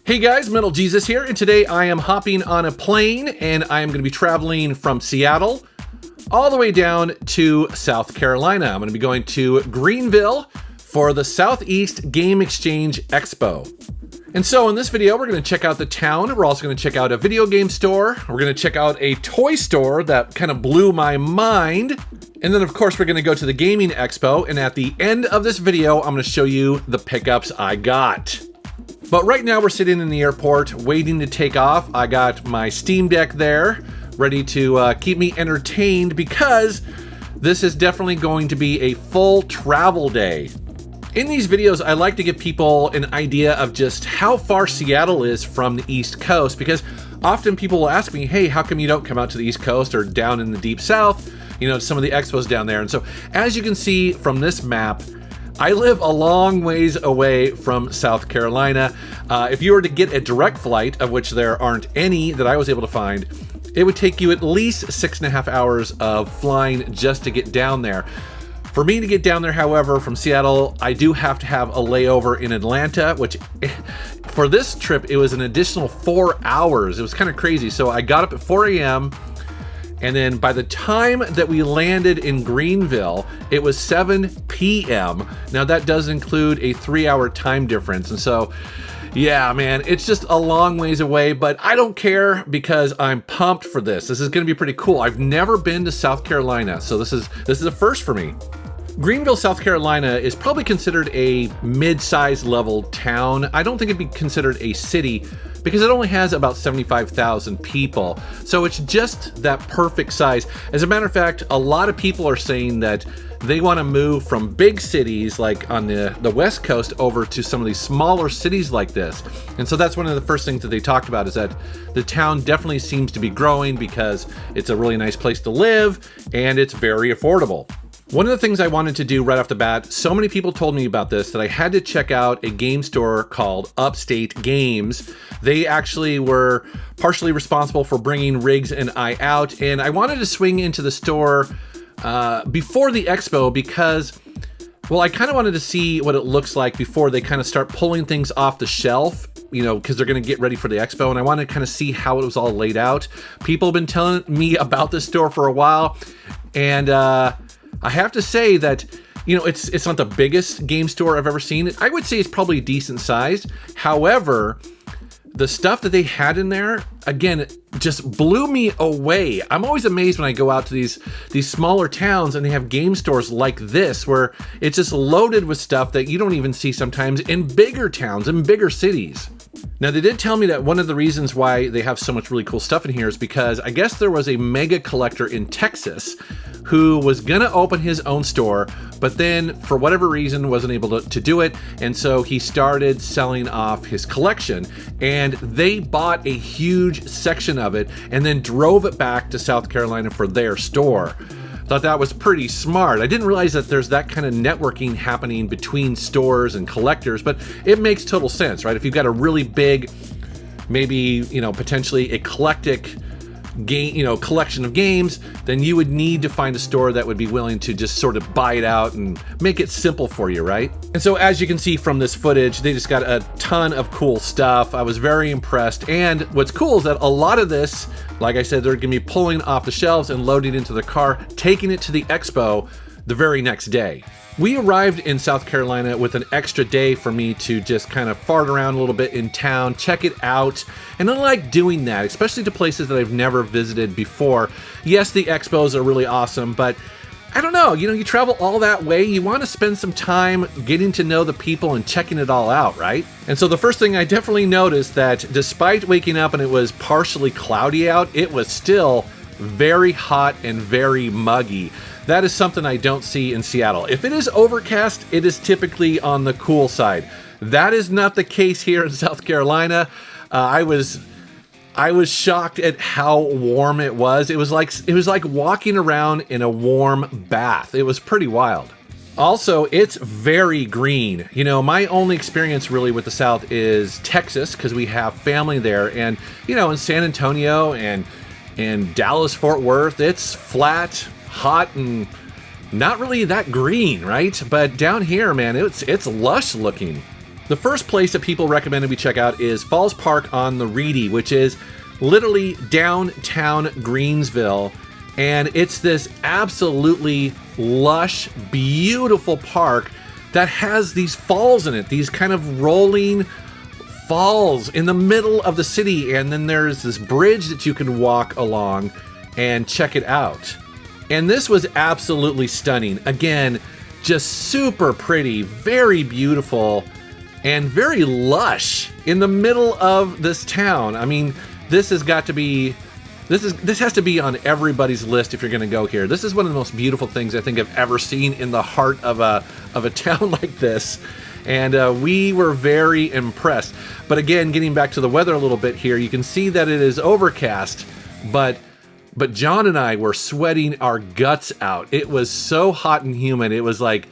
Hey guys, Metal Jesus here, and today I am hopping on a plane and I am going to be traveling from Seattle all the way down to South Carolina. I'm going to be going to Greenville for the Southeast Game Exchange Expo. And so in this video, we're going to check out the town. We're also going to check out a video game store. We're going to check out a toy store that kind of blew my mind. And then of course, we're going to go to the gaming expo. And at the end of this video, I'm going to show you the pickups I got. But right now we're sitting in the airport waiting to take off. I got my Steam Deck there, ready to keep me entertained because this is definitely going to be a full travel day. In these videos, I like to give people an idea of just how far Seattle is from the East Coast, because often people will ask me, hey, how come you don't come out to the East Coast or down in the Deep South, some of the expos down there. And so as you can see from this map, I live a long ways away from South Carolina. If you were to get a direct flight, of which there aren't any that I was able to find, it would take you at least 6.5 hours of flying just to get down there. For me to get down there, however, from Seattle, I do have to have a layover in Atlanta, which for this trip, it was an additional 4 hours. It was kind of crazy. So I got up at 4 a.m. And then by the time that we landed in Greenville, it was 7 p.m. Now that does include a 3-hour time difference. And so, yeah, man, it's just a long ways away, but I don't care because I'm pumped for this. This is going to be pretty cool. I've never been to South Carolina, so this is a first for me. Greenville, South Carolina is probably considered a mid-sized level town. I don't think it'd be considered a city because it only has about 75,000 people. So it's just that perfect size. As a matter of fact, a lot of people are saying that they want to move from big cities like on the West Coast over to some of these smaller cities like this. And so that's one of the first things that they talked about, is that the town definitely seems to be growing because it's a really nice place to live and it's very affordable. One of the things I wanted to do right off the bat, so many people told me about this that I had to check out a game store called Upstate Games. They actually were partially responsible for bringing Riggs and I out, and I wanted to swing into the store before the expo because, well, I kind of wanted to see what it looks like before they kind of start pulling things off the shelf, because they're going to get ready for the expo, and I wanted to kind of see how it was all laid out. People have been telling me about this store for a while, and I have to say that, it's not the biggest game store I've ever seen. I would say it's probably decent sized. However, the stuff that they had in there, again, just blew me away. I'm always amazed when I go out to these smaller towns and they have game stores like this, where it's just loaded with stuff that you don't even see sometimes in bigger towns and bigger cities. Now, they did tell me that one of the reasons why they have so much really cool stuff in here is because I guess there was a mega collector in Texas who was going to open his own store, but then for whatever reason wasn't able to do it. And so he started selling off his collection, and they bought a huge section of it and then drove it back to South Carolina for their store. Thought that was pretty smart. I didn't realize that there's that kind of networking happening between stores and collectors, but it makes total sense, right? If you've got a really big, maybe, potentially eclectic game, collection of games, then you would need to find a store that would be willing to just sort of buy it out and make it simple for you, right? And so as you can see from this footage, they just got a ton of cool stuff. I was very impressed. And what's cool is that a lot of this, like I said, they're gonna be pulling off the shelves and loading into the car, taking it to the expo the very next day. We arrived in South Carolina with an extra day for me to just kind of fart around a little bit in town, check it out. And I like doing that, especially to places that I've never visited before. Yes, the expos are really awesome, but I don't know, you travel all that way, you want to spend some time getting to know the people and checking it all out, right? And so the first thing I definitely noticed that despite waking up and it was partially cloudy out, it was still very hot and very muggy. That is something I don't see in Seattle. If it is overcast, it is typically on the cool side. That is not the case here in South Carolina. I was shocked at how warm it was. It was like walking around in a warm bath. It was pretty wild. Also, it's very green. My only experience really with the South is Texas, because we have family there, and in San Antonio and Dallas, Fort Worth, it's flat, hot, and not really that green, right? But down here, man, it's lush looking. The first place that people recommended we check out is Falls Park on the Reedy, which is literally downtown Greensville. And it's this absolutely lush, beautiful park that has these falls in it, these kind of rolling falls in the middle of the city. And then there's this bridge that you can walk along and check it out. And this was absolutely stunning. Again, just super pretty, very beautiful, and very lush in the middle of this town. I mean, this has got to be, this has to be on everybody's list if you're going to go here. This is one of the most beautiful things I think I've ever seen in the heart of a town like this. And we were very impressed. But again, getting back to the weather a little bit here, you can see that it is overcast, but John and I were sweating our guts out. It was so hot and humid. It was like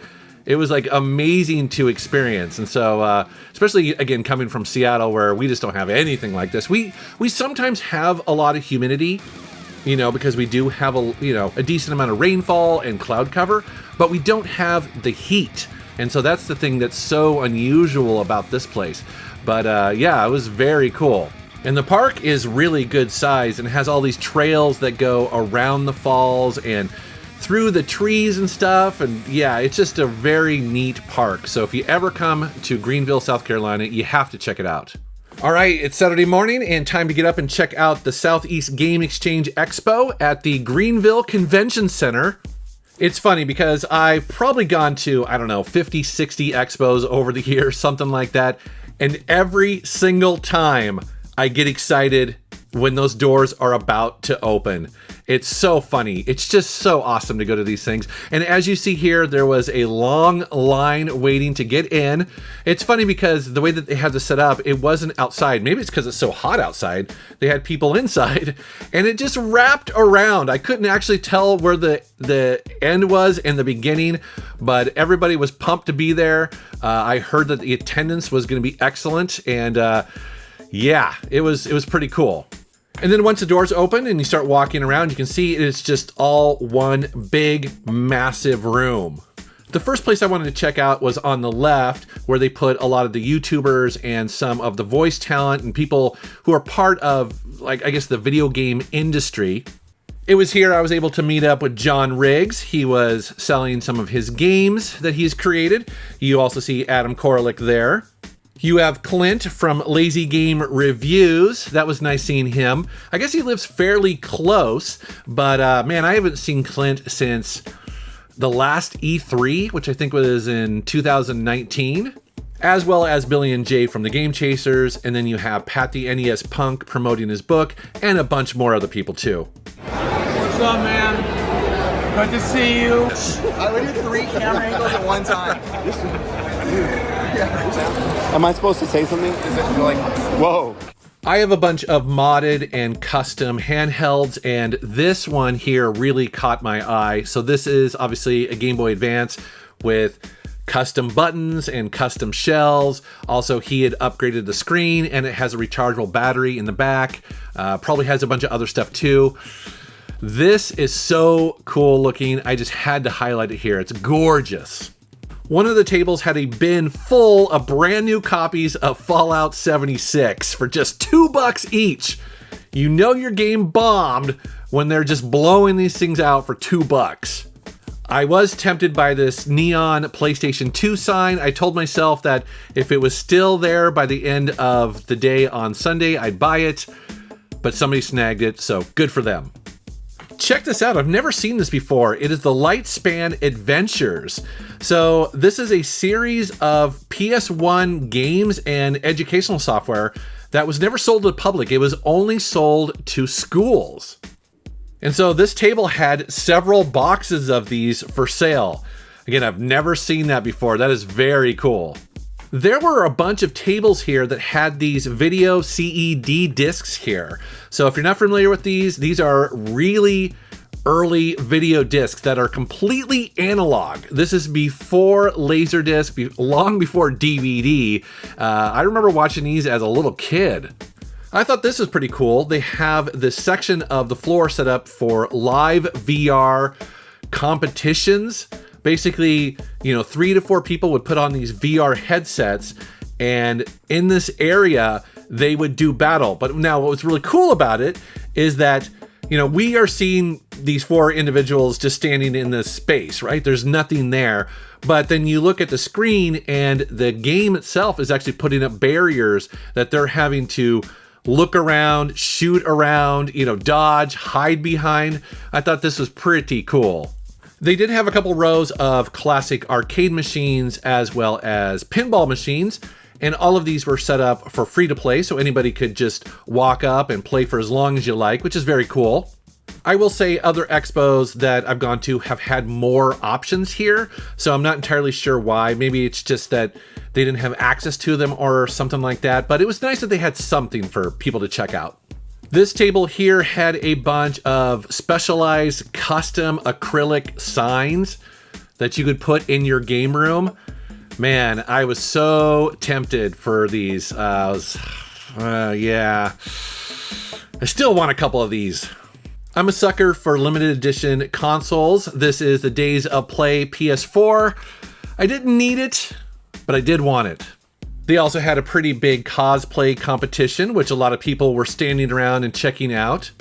amazing to experience. And so, especially again, coming from Seattle where we just don't have anything like this. We sometimes have a lot of humidity, because we do have a decent amount of rainfall and cloud cover, but we don't have the heat. And so that's the thing that's so unusual about this place. But yeah, it was very cool. And the park is really good size and has all these trails that go around the falls and through the trees and stuff. And yeah, it's just a very neat park. So if you ever come to Greenville, South Carolina, you have to check it out. All right, it's Saturday morning and time to get up and check out the Southeast Game Exchange Expo at the Greenville Convention Center. It's funny because I've probably gone to, 50, 60 expos over the years, something like that. And every single time I get excited when those doors are about to open. It's so funny. It's just so awesome to go to these things. And as you see here, there was a long line waiting to get in. It's funny because the way that they had this set up, it wasn't outside. Maybe it's because it's so hot outside. They had people inside and it just wrapped around. I couldn't actually tell where the end was and the beginning, but everybody was pumped to be there. I heard that the attendance was going to be excellent. And yeah, it was pretty cool. And then once the doors open and you start walking around, you can see it's just all one big, massive room. The first place I wanted to check out was on the left, where they put a lot of the YouTubers and some of the voice talent and people who are part of, the video game industry. It was here I was able to meet up with John Riggs. He was selling some of his games that he's created. You also see Adam Koralik there. You have Clint from Lazy Game Reviews. That was nice seeing him. I guess he lives fairly close, but man, I haven't seen Clint since the last E3, which I think was in 2019, as well as Billy and Jay from the Game Chasers. And then you have Pat the NES Punk promoting his book and a bunch more other people too. What's up, man? Good to see you. I would do 3 camera angles at one time. Am I supposed to say something? Is it like, whoa? I have a bunch of modded and custom handhelds, and this one here really caught my eye. So this is obviously a Game Boy Advance with custom buttons and custom shells. Also, he had upgraded the screen, and it has a rechargeable battery in the back. Probably has a bunch of other stuff too. This is so cool looking. I just had to highlight it here. It's gorgeous. One of the tables had a bin full of brand new copies of Fallout 76 for just $2 each. You know your game bombed when they're just blowing these things out for $2. I was tempted by this neon PlayStation 2 sign. I told myself that if it was still there by the end of the day on Sunday, I'd buy it, but somebody snagged it, so good for them. Check this out. I've never seen this before. It is the Lightspan Adventures. So this is a series of PS1 games and educational software that was never sold to the public. It was only sold to schools. And so this table had several boxes of these for sale. Again, I've never seen that before. That is very cool. There were a bunch of tables here that had these video CED discs here. So if you're not familiar with these are really early video discs that are completely analog. This is before Laserdisc, long before DVD. I remember watching these as a little kid. I thought this was pretty cool. They have this section of the floor set up for live VR competitions. Basically, 3 to 4 people would put on these VR headsets And in this area, they would do battle. But now what was really cool about it is that, you know, we are seeing these 4 individuals just standing in this space, right? There's nothing there. But then you look at the screen and the game itself is actually putting up barriers that they're having to look around, shoot around, you know, dodge, hide behind. I thought this was pretty cool. They did have a couple rows of classic arcade machines as well as pinball machines, and all of these were set up for free to play, so anybody could just walk up and play for as long as you like, which is very cool. I will say other expos that I've gone to have had more options here, so I'm not entirely sure why. Maybe it's just that they didn't have access to them or something like that, but it was nice that they had something for people to check out. This table here had a bunch of specialized custom acrylic signs that you could put in your game room. Man, I was so tempted for these. Yeah, I still want a couple of these. I'm a sucker for limited edition consoles. This is the Days of Play PS4. I didn't need it, but I did want it. They also had a pretty big cosplay competition, which a lot of people were standing around and checking out.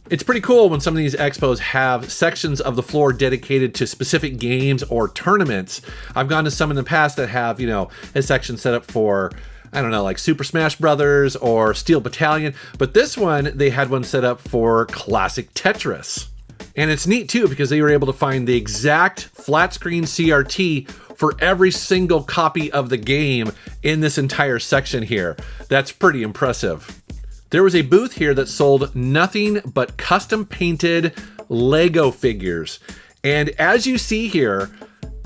It's pretty cool when some of these expos have sections of the floor dedicated to specific games or tournaments. I've gone to some in the past that have, you know, a section set up for, I don't know, like Super Smash Brothers or Steel Battalion, but this one, they had one set up for classic Tetris. And it's neat too, because they were able to find the exact flat screen CRT for every single copy of the game in this entire section here. That's pretty impressive. There was a booth here that sold nothing but custom painted Lego figures. And as you see here,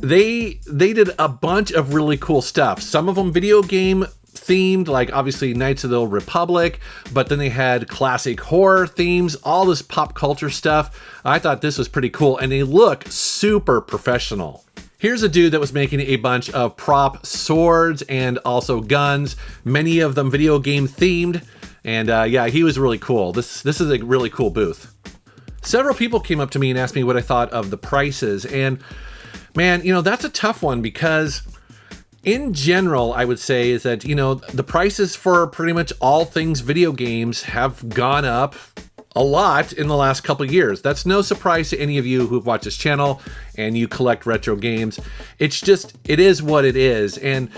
they did a bunch of really cool stuff. Some of them video game themed, like obviously Knights of the Old Republic, but then they had classic horror themes, all this pop culture stuff. I thought this was pretty cool, and they look super professional. Here's a dude that was making a bunch of prop swords and also guns, many of them video game themed. And yeah, he was really cool. This is a really cool booth. Several people came up to me and asked me what I thought of the prices. And man, you know, that's a tough one because in general, I would say is that, you know, the prices for pretty much all things video games have gone up a lot in the last couple of years. That's no surprise to any of you who've watched this channel and you collect retro games. It's just, it is what it is. And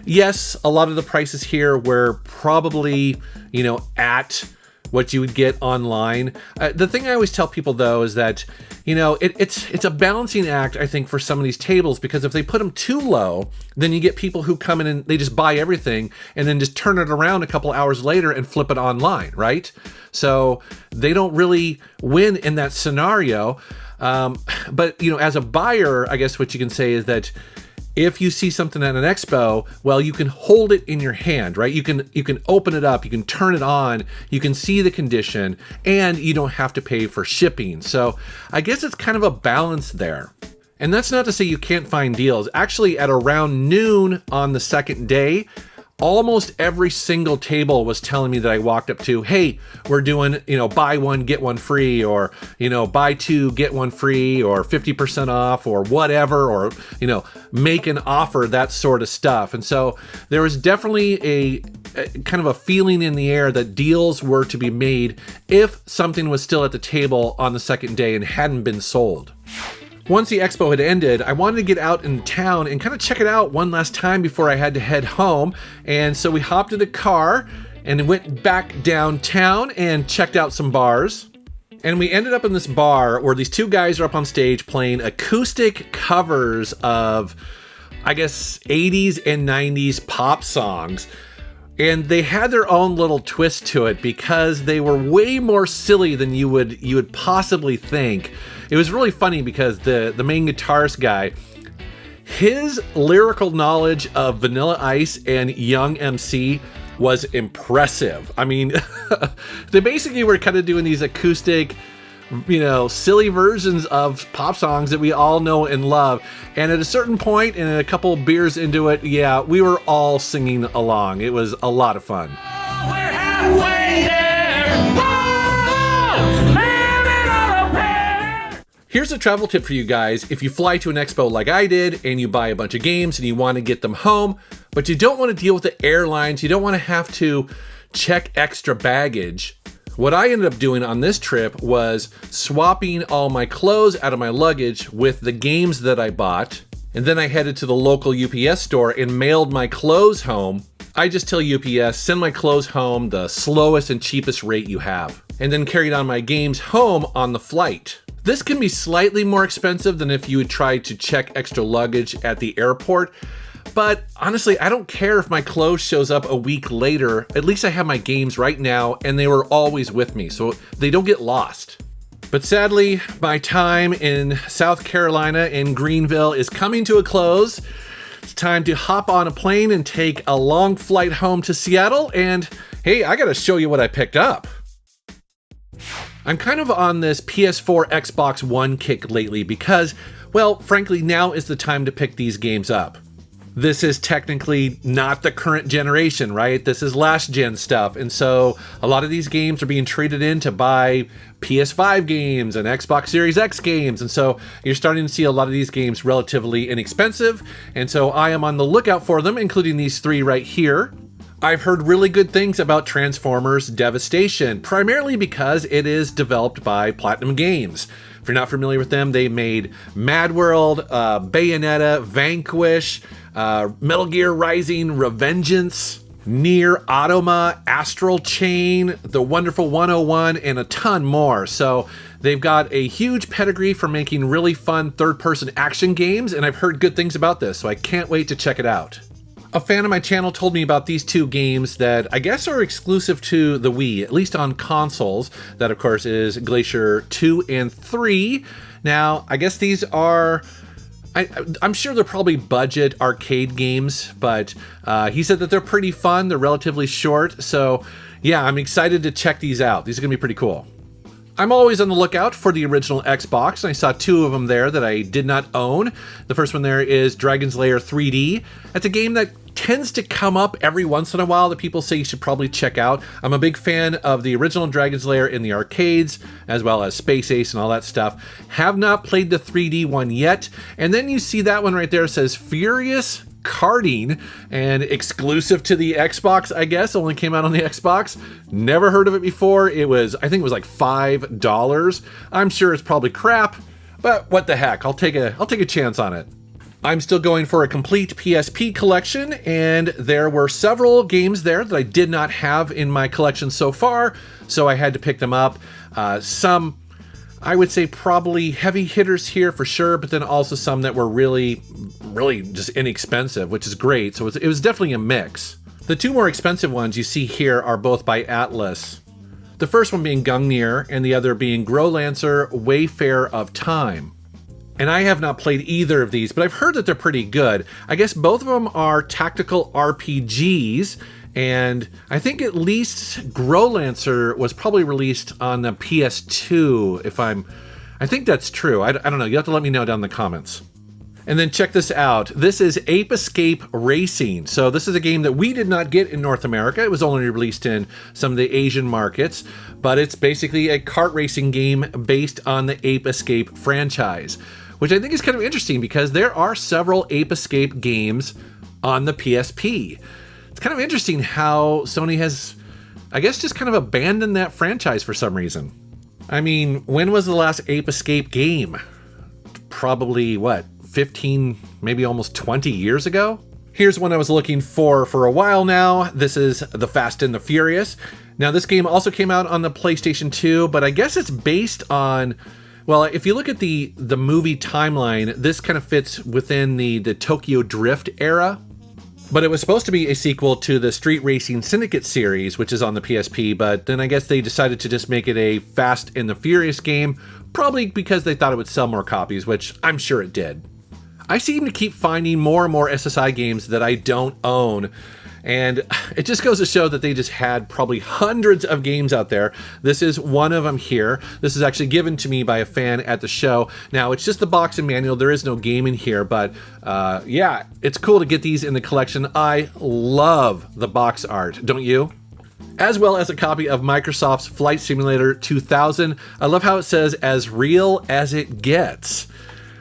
yes, a lot of the prices here were probably, you know, at what you would get online. The thing I always tell people though is that, you know, it's a balancing act, I think, for some of these tables, because if they put them too low, then you get people who come in and they just buy everything and then just turn it around a couple hours later and flip it online, right? So they don't really win in that scenario. But, you know, as a buyer, I guess what you can say is that if you see something at an expo, well, you can hold it in your hand, right? You can open it up, you can turn it on, you can see the condition, and you don't have to pay for shipping. So I guess it's kind of a balance there. And that's not to say you can't find deals. Actually, at around noon on the second day, almost every single table was telling me that I walked up to, hey, we're doing, you know, buy one, get one free, or, you know, buy two, get one free, or 50% off, or whatever, or, you know, make an offer, that sort of stuff. And so there was definitely a kind of a feeling in the air that deals were to be made if something was still at the table on the second day and hadn't been sold. Once the expo had ended, I wanted to get out in town and kind of check it out one last time before I had to head home. And so we hopped in the car and went back downtown and checked out some bars. And we ended up in this bar where these two guys are up on stage playing acoustic covers of, I guess, 80s and 90s pop songs. And they had their own little twist to it because they were way more silly than you would possibly think. It was really funny because the main guitarist guy, his lyrical knowledge of Vanilla Ice and Young MC was impressive. I mean, they basically were kind of doing these acoustic, you know, silly versions of pop songs that we all know and love. And at a certain point, and a couple of beers into it, yeah, we were all singing along. It was a lot of fun. Oh, we're halfway there. Whoa! Here's a travel tip for you guys. If you fly to an expo like I did and you buy a bunch of games and you want to get them home, But you don't want to deal with the airlines. You don't want to have to check extra baggage. What I ended up doing on this trip was swapping all my clothes out of my luggage with the games that I bought. And then I headed to the local UPS store and mailed my clothes home. I just tell UPS, send my clothes home the slowest and cheapest rate you have. And then carried on my games home on the flight. This can be slightly more expensive than if you would try to check extra luggage at the airport. But honestly, I don't care if my clothes shows up a week later. At least I have my games right now and they were always with me, so they don't get lost. But sadly, my time in South Carolina in Greenville is coming to a close. It's time to hop on a plane and take a long flight home to Seattle. And hey, I gotta show you what I picked up. I'm kind of on this PS4, Xbox One kick lately because, well, frankly, now is the time to pick these games up. This is technically not the current generation, right? This is last gen stuff. And so a lot of these games are being traded in to buy PS5 games and Xbox Series X games. And so you're starting to see a lot of these games relatively inexpensive. And so I am on the lookout for them, including these three right here. I've heard really good things about Transformers Devastation, primarily because it is developed by Platinum Games. If you're not familiar with them, they made Mad World, Bayonetta, Vanquish, Metal Gear Rising, Revengeance, Nier, Automa, Astral Chain, The Wonderful 101, and a ton more. So they've got a huge pedigree for making really fun third-person action games, and I've heard good things about this, so I can't wait to check it out. A fan of my channel told me about these two games that I guess are exclusive to the Wii, at least on consoles. That, of course, is Glacier 2 and 3. Now, I guess these are... I'm sure they're probably budget arcade games, but he said that they're pretty fun. They're relatively short. So, yeah, I'm excited to check these out. These are going to be pretty cool. I'm always on the lookout for the original Xbox, and I saw two of them there that I did not own. The first one there is Dragon's Lair 3D. That's a game that tends to come up every once in a while that people say you should probably check out. I'm a big fan of the original Dragon's Lair in the arcades, as well as Space Ace and all that stuff. Have not played the 3D one yet. And then you see that one right there says Furious Karting, and exclusive to the Xbox, I guess. Only came out on the Xbox. Never heard of it before. I think it was like $5. I'm sure it's probably crap, but what the heck? I'll take a chance on it. I'm still going for a complete PSP collection, and there were several games there that I did not have in my collection so far, so I had to pick them up. Some, I would say, probably heavy hitters here for sure, but then also some that were really just inexpensive, which is great. So it was definitely a mix. The two more expensive ones you see here are both by Atlas. The first one being Gungnir, and the other being Growlancer Wayfare of Time. And I have not played either of these, but I've heard that they're pretty good. I guess both of them are tactical RPGs, and I think at least Growlancer was probably released on the PS2, I think that's true. I don't know. You have to let me know down in the comments. And then check this out. This is Ape Escape Racing. So this is a game that we did not get in North America. It was only released in some of the Asian markets, but it's basically a kart racing game based on the Ape Escape franchise, which I think is kind of interesting because there are several Ape Escape games on the PSP. It's kind of interesting how Sony has, I guess, just kind of abandoned that franchise for some reason. I mean, when was the last Ape Escape game? Probably, 15, maybe almost 20 years ago? Here's one I was looking for a while now. This is The Fast and the Furious. Now, this game also came out on the PlayStation 2, but I guess it's based on... Well, if you look at the movie timeline, this kind of fits within the Tokyo Drift era. But it was supposed to be a sequel to the Street Racing Syndicate series, which is on the PSP, but then I guess they decided to just make it a Fast and the Furious game, probably because they thought it would sell more copies, which I'm sure it did. I seem to keep finding more and more SSI games that I don't own, and it just goes to show that they just had probably hundreds of games out there. This is one of them here. This is actually given to me by a fan at the show. Now, it's just the box and manual. There is no game in here, but yeah, it's cool to get these in the collection. I love the box art, don't you? As well as a copy of Microsoft's Flight Simulator 2000. I love how it says, as real as it gets.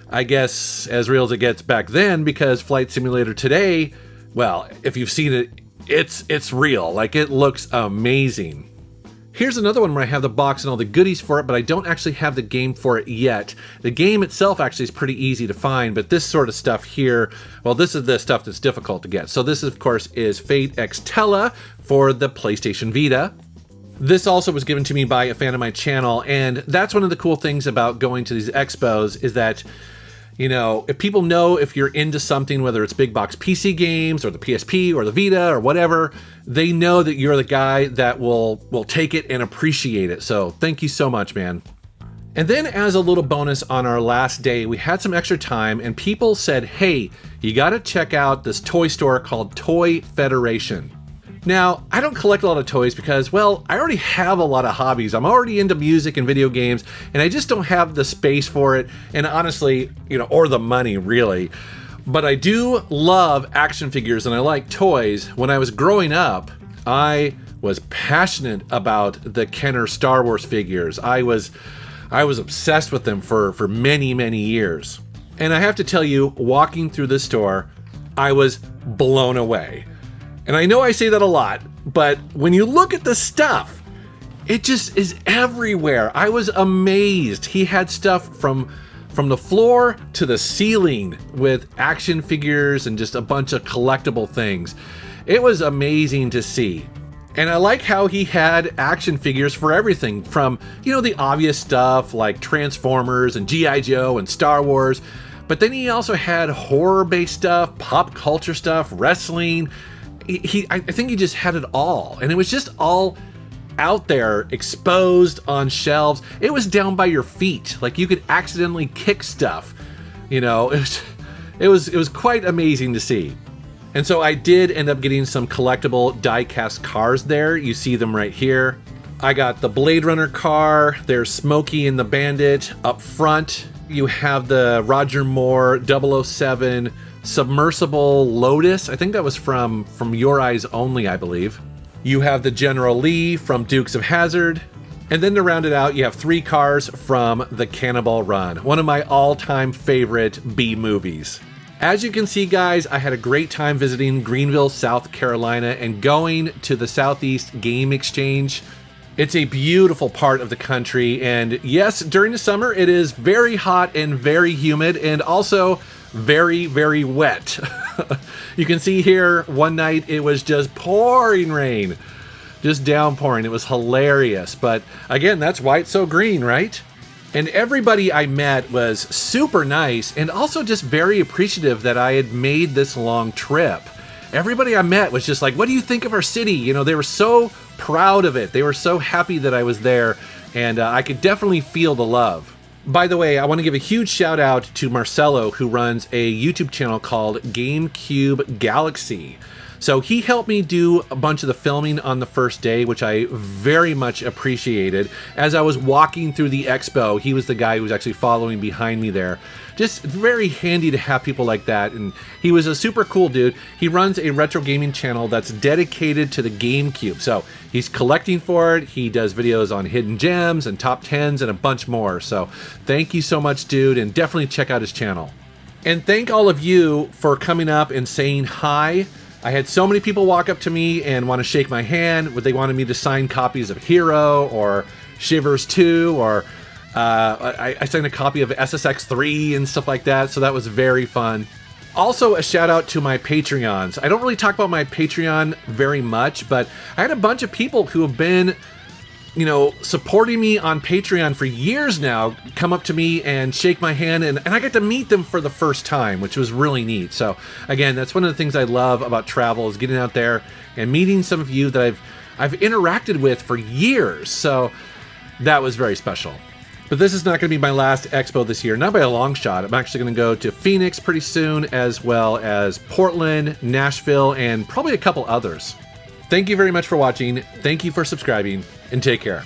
I guess as real as it gets back then, because Flight Simulator today well, if you've seen it, it's real. Like, it looks amazing. Here's another one where I have the box and all the goodies for it, but I don't actually have the game for it yet. The game itself actually is pretty easy to find, but this sort of stuff here, well, this is the stuff that's difficult to get. So this, of course, is Fate Extella for the PlayStation Vita. This also was given to me by a fan of my channel, and that's one of the cool things about going to these expos is that, you know, if people know if you're into something, whether it's big box PC games or the PSP or the Vita or whatever, they know that you're the guy that will take it and appreciate it. So thank you so much, man. And then as a little bonus on our last day, we had some extra time and people said, hey, you got to check out this toy store called Toy Federation. Now, I don't collect a lot of toys because, well, I already have a lot of hobbies. I'm already into music and video games, and I just don't have the space for it, and honestly, you know, or the money, really. But I do love action figures, and I like toys. When I was growing up, I was passionate about the Kenner Star Wars figures. I was obsessed with them for many, many years. And I have to tell you, walking through this store, I was blown away. And I know I say that a lot, but when you look at the stuff, it just is everywhere. I was amazed. He had stuff from the floor to the ceiling with action figures and just a bunch of collectible things. It was amazing to see. And I like how he had action figures for everything from, you know, the obvious stuff like Transformers and G.I. Joe and Star Wars. But then he also had horror-based stuff, pop culture stuff, wrestling. I think he just had it all, and it was just all out there, exposed on shelves. It was down by your feet, like you could accidentally kick stuff. You know, it was quite amazing to see. And so I did end up getting some collectible die-cast cars there. You see them right here. I got the Blade Runner car. There's Smokey and the Bandit up front. You have the Roger Moore 007 submersible Lotus. I think that was from Your Eyes Only, I believe. You have the General Lee from Dukes of Hazzard. And then to round it out, you have 3 cars from the Cannonball Run, one of my all-time favorite B movies. As you can see, guys, I had a great time visiting Greenville, South Carolina, and going to the Southeast Game Exchange. It's a beautiful part of the country, and yes, during the summer, it is very hot and very humid, and also very, very wet. You can see here, one night, it was just pouring rain. Just downpouring. It was hilarious, but again, that's why it's so green, right? And everybody I met was super nice and also just very appreciative that I had made this long trip. Everybody I met was just like, what do you think of our city? You know, they were so proud of it. They were so happy that I was there, and I could definitely feel the love. By the way, I want to give a huge shout out to Marcelo, who runs a YouTube channel called GameCube Galaxy. So he helped me do a bunch of the filming on the first day, which I very much appreciated. As I was walking through the expo, he was the guy who was actually following behind me there. Just very handy to have people like that, and he was a super cool dude. He runs a retro gaming channel that's dedicated to the GameCube. So he's collecting for it, he does videos on hidden gems and top 10s and a bunch more. So thank you so much, dude, and definitely check out his channel. And thank all of you for coming up and saying hi. I had so many people walk up to me and want to shake my hand. They wanted me to sign copies of Hero or Shivers 2, or I signed a copy of SSX 3 and stuff like that, so that was very fun. Also, a shout out to my Patreons. I don't really talk about my Patreon very much, but I had a bunch of people who have been, you know, supporting me on Patreon for years now come up to me and shake my hand, and I got to meet them for the first time, which was really neat. So again, that's one of the things I love about travel, is getting out there and meeting some of you that I've interacted with for years. So that was very special. But this is not going to be my last expo this year, not by a long shot. I'm actually going to go to Phoenix pretty soon, as well as Portland, Nashville, and probably a couple others. Thank you very much for watching. Thank you for subscribing, and take care.